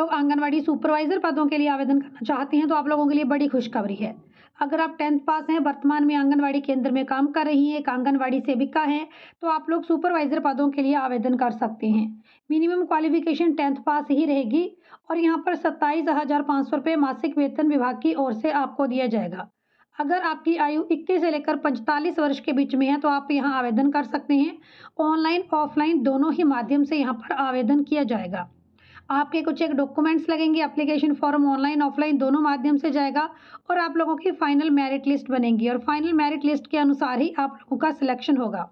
लोग आंगनवाड़ी सुपरवाइज़र पदों के लिए आवेदन करना चाहते हैं तो आप लोगों के लिए बड़ी खुशखबरी है। अगर आप 10th पास हैं, वर्तमान में आंगनवाड़ी केंद्र में काम कर रही हैं, एक आंगनवाड़ी सेविका हैं, तो आप लोग सुपरवाइज़र पदों के लिए आवेदन कर सकते हैं। मिनिमम क्वालिफ़िकेशन 10th पास ही रहेगी और यहाँ पर 27,500 रुपये मासिक वेतन विभाग की ओर से आपको दिया जाएगा। अगर आपकी आयु 21 से लेकर 45 वर्ष के बीच में है तो आप यहाँ आवेदन कर सकते हैं। ऑनलाइन, ऑफलाइन दोनों ही माध्यम से यहाँ पर आवेदन किया जाएगा। आपके कुछ एक डॉक्यूमेंट्स लगेंगे, एप्लीकेशन फॉर्म ऑनलाइन, ऑफलाइन दोनों माध्यम से जाएगा और आप लोगों की फाइनल मेरिट लिस्ट बनेगी और फाइनल मेरिट लिस्ट के अनुसार ही आप लोगों का सिलेक्शन होगा।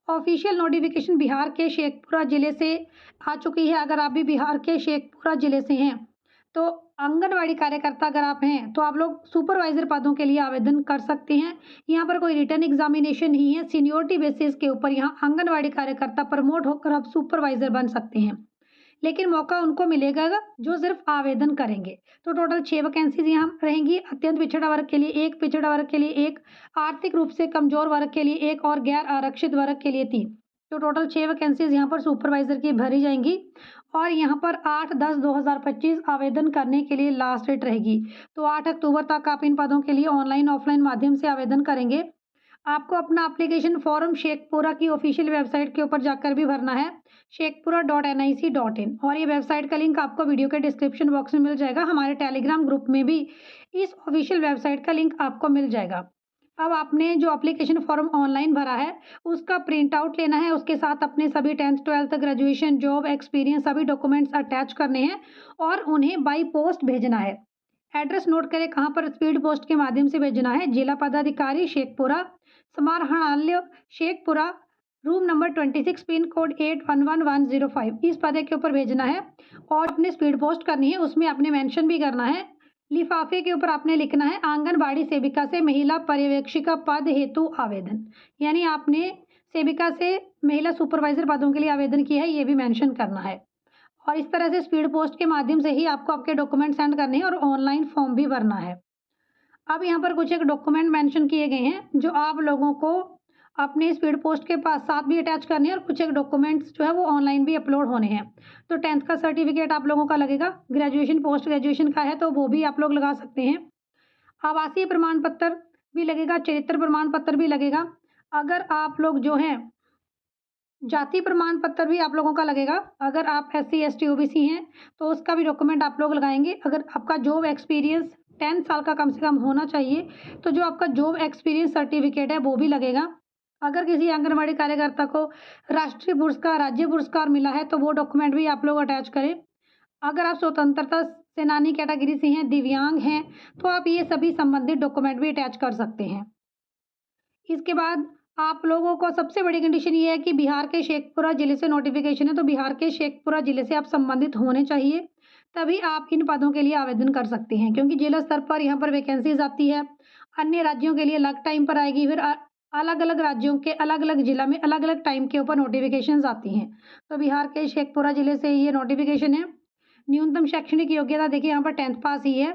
ऑफिशियल नोटिफिकेशन बिहार के शेखपुरा ज़िले से आ चुकी है। अगर आप भी बिहार के शेखपुरा ज़िले से हैं, तो आंगनवाड़ी कार्यकर्ता अगर आप हैं, तो आप लोग सुपरवाइज़र पदों के लिए आवेदन कर सकते हैं। यहाँ पर कोई रिटन एग्जामिनेशन नहीं है, सीनियरिटी बेसिस के ऊपर यहाँ आंगनवाड़ी कार्यकर्ता प्रमोट होकर आप सुपरवाइज़र बन सकते हैं। लेकिन मौका उनको मिलेगा जो सिर्फ आवेदन करेंगे। तो टोटल 6 वैकेंसीज़ यहाँ रहेंगी। अत्यंत पिछड़ा वर्ग के लिए 1, पिछड़ा वर्ग के लिए 1, आर्थिक रूप से कमज़ोर वर्ग के लिए 1 और गैर आरक्षित वर्ग के लिए 3। तो टोटल 6 वैकेंसीज़ यहाँ पर सुपरवाइज़र की भरी जाएँगी और यहाँ पर 8/10/2025 आवेदन करने के लिए लास्ट डेट रहेगी। तो 8 अक्टूबर तक आप इन पदों के लिए ऑनलाइन, ऑफलाइन माध्यम से आवेदन करेंगे। आपको अपना एप्लीकेशन फॉर्म शेखपुरा की ऑफिशियल वेबसाइट के ऊपर जाकर भी भरना है, shekhpura.nic.in, और ये वेबसाइट का लिंक आपको वीडियो के डिस्क्रिप्शन बॉक्स में मिल जाएगा। हमारे टेलीग्राम ग्रुप में भी इस ऑफिशियल वेबसाइट का लिंक आपको मिल जाएगा। अब आपने जो एप्लीकेशन फॉर्म ऑनलाइन भरा है, उसका प्रिंट आउट लेना है, उसके साथ अपने सभी 10th, 12th, graduation, job experience सभी डॉक्यूमेंट्स अटैच करने हैं और उन्हें बाई पोस्ट भेजना है। एड्रेस नोट करें कहाँ पर, स्पीड पोस्ट के माध्यम से भेजना है। जिला पदाधिकारी शेखपुरा, समाहरणालय Sheikhpura, room number 26, pin code 811105, इस पते के ऊपर भेजना है और अपने स्पीड पोस्ट करनी है। उसमें आपने मेंशन भी करना है। लिफाफे के ऊपर आपने लिखना है आंगनबाड़ी सेविका से महिला पर्यवेक्षिका पद हेतु आवेदन, यानी आपने सेविका से महिला सुपरवाइजर पदों के लिए आवेदन किया है, ये भी मेंशन करना है। और इस तरह से स्पीड पोस्ट के माध्यम से ही आपको आपके डॉक्यूमेंट सेंड करने हैं और ऑनलाइन फॉर्म भी भरना है। अब यहाँ पर कुछ एक डॉक्यूमेंट मेंशन किए गए हैं जो आप लोगों को अपने स्पीड पोस्ट के पास साथ भी अटैच करने हैं और कुछ एक डॉक्यूमेंट्स जो है वो ऑनलाइन भी अपलोड होने हैं। तो 10th का सर्टिफिकेट आप लोगों का लगेगा, ग्रेजुएशन, पोस्ट ग्रेजुएशन का है तो वो भी आप लोग लगा सकते हैं। आवासीय प्रमाण पत्र भी लगेगा, चरित्र प्रमाण पत्र भी लगेगा। अगर आप लोग जो हैं, जाति प्रमाण पत्र भी आप लोगों का लगेगा। अगर आप SC ST OBC हैं तो उसका भी डॉक्यूमेंट आप लोग लगाएंगे। अगर आपका जॉब एक्सपीरियंस 10 साल का कम से कम होना चाहिए तो जो आपका जॉब एक्सपीरियंस सर्टिफिकेट है वो भी लगेगा। अगर किसी आंगनबाड़ी कार्यकर्ता को राष्ट्रीय पुरस्कार, राज्य पुरस्कार मिला है तो वो डॉक्यूमेंट भी आप लोग अटैच करें। अगर आप स्वतंत्रता सेनानी कैटेगरी से हैं, दिव्यांग हैं, तो आप ये सभी संबंधित डॉक्यूमेंट भी अटैच कर सकते हैं। इसके बाद आप लोगों को सबसे बड़ी कंडीशन ये है कि बिहार के शेखपुरा ज़िले से नोटिफिकेशन है, तो बिहार के शेखपुरा ज़िले से आप संबंधित होने चाहिए, तभी आप इन पदों के लिए आवेदन कर सकते हैं। क्योंकि जिला स्तर पर यहाँ पर वैकेंसीज आती है, अन्य राज्यों के लिए अलग टाइम पर आएगी, फिर अलग-अलग राज्यों के अलग-अलग जिला में अलग-अलग टाइम के ऊपर नोटिफिकेशंस आती हैं। तो बिहार के शेखपुरा ज़िले से ये नोटिफिकेशन है। न्यूनतम शैक्षणिक योग्यता देखिए यहाँ पर 10th पास ही है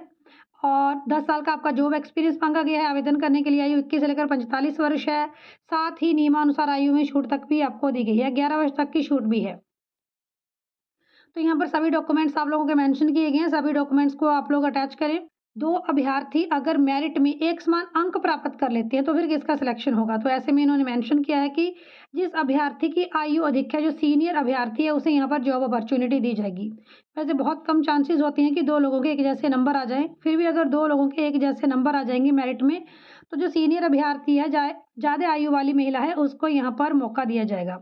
और 10 साल का आपका जॉब एक्सपीरियंस मांगा गया है। आवेदन करने के लिए आयु 21 से लेकर 45 वर्ष है। साथ ही नियमानुसार आयु में छूट तक भी आपको दी गई है, 11 वर्ष तक की छूट भी है। तो यहाँ पर सभी डॉक्यूमेंट्स आप लोगों के मेंशन किए गए हैं, सभी डॉक्यूमेंट्स को आप लोग अटैच करें। 2 अभ्यर्थी अगर मेरिट में एक समान अंक प्राप्त कर लेते हैं तो फिर किसका सिलेक्शन होगा? तो ऐसे में इन्होंने मेंशन किया है कि जिस अभ्यर्थी की आयु अधिक है, जो सीनियर अभ्यर्थी है, उसे यहाँ पर जॉब अपॉर्चुनिटी दी जाएगी। वैसे बहुत कम चांसेस होते हैं कि 2 लोगों के एक जैसे नंबर आ जाएँ, फिर भी अगर 2 लोगों के एक जैसे नंबर आ जाएंगे मेरिट में, तो जो सीनियर अभ्यर्थी है, ज़्यादा आयु वाली महिला है, उसको यहाँ पर मौका दिया जाएगा।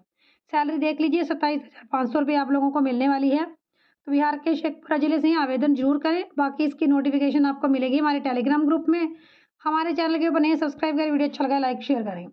सैलरी देख लीजिए, 27,500 रुपये आप लोगों को मिलने वाली है। तो बिहार के शेखपुरा ज़िले से ही आवेदन जरूर करें। बाकी इसकी नोटिफिकेशन आपको मिलेगी हमारे टेलीग्राम ग्रुप में। हमारे चैनल के ऊपर नहीं सब्सक्राइब करें, वीडियो अच्छा लगा लाइक शेयर करें।